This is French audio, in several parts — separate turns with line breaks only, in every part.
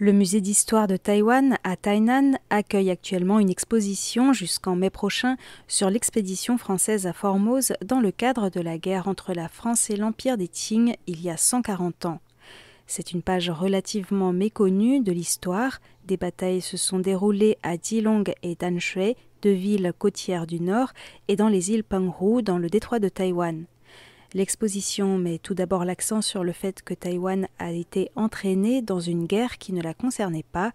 Le musée d'histoire de Taïwan à Tainan accueille actuellement une exposition jusqu'en mai prochain sur l'expédition française à Formose dans le cadre de la guerre entre la France et l'Empire des Qing il y a 140 ans. C'est une page relativement méconnue de l'histoire. Des batailles se sont déroulées à Dilong et Danshui, deux villes côtières du nord, et dans les îles Penghu dans le détroit de Taïwan. L'exposition met tout d'abord l'accent sur le fait que Taïwan a été entraînée dans une guerre qui ne la concernait pas.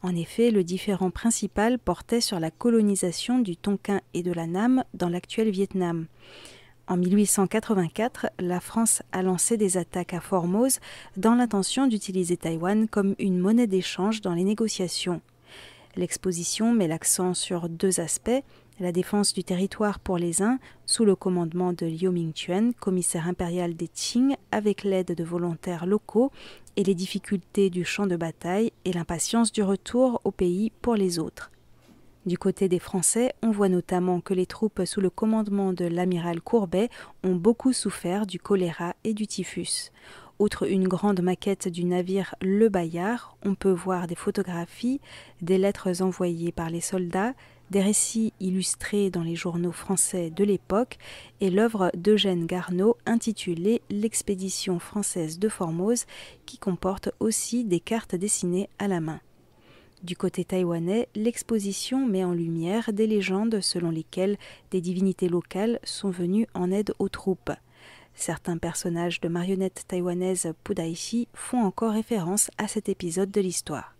En effet, le différend principal portait sur la colonisation du Tonkin et de la Nam dans l'actuel Vietnam. En 1884, la France a lancé des attaques à Formose dans l'intention d'utiliser Taïwan comme une monnaie d'échange dans les négociations. L'exposition met l'accent sur deux aspects: la défense du territoire pour les uns, sous le commandement de Liu Mingquan, commissaire impérial des Qing, avec l'aide de volontaires locaux, et les difficultés du champ de bataille et l'impatience du retour au pays pour les autres. Du côté des Français, on voit notamment que les troupes sous le commandement de l'amiral Courbet ont beaucoup souffert du choléra et du typhus. Outre une grande maquette du navire Le Bayard, on peut voir des photographies, des lettres envoyées par les soldats, des récits illustrés dans les journaux français de l'époque et l'œuvre d'Eugène Garneau intitulée « L'expédition française de Formose » qui comporte aussi des cartes dessinées à la main. Du côté taïwanais, l'exposition met en lumière des légendes selon lesquelles des divinités locales sont venues en aide aux troupes. Certains personnages de marionnettes taïwanaises Pudaishi font encore référence à cet épisode de l'histoire.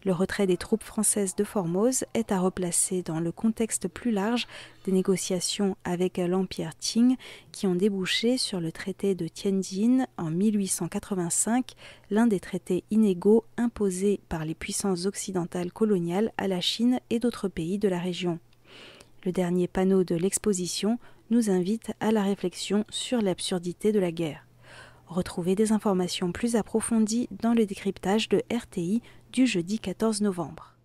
Le retrait des troupes françaises de Formose est à replacer dans le contexte plus large des négociations avec l'Empire Qing qui ont débouché sur le traité de Tianjin en 1885, l'un des traités inégaux imposés par les puissances occidentales coloniales à la Chine et d'autres pays de la région. Le dernier panneau de l'exposition nous invite à la réflexion sur l'absurdité de la guerre. Retrouvez des informations plus approfondies dans le décryptage de RTI du jeudi 14 novembre.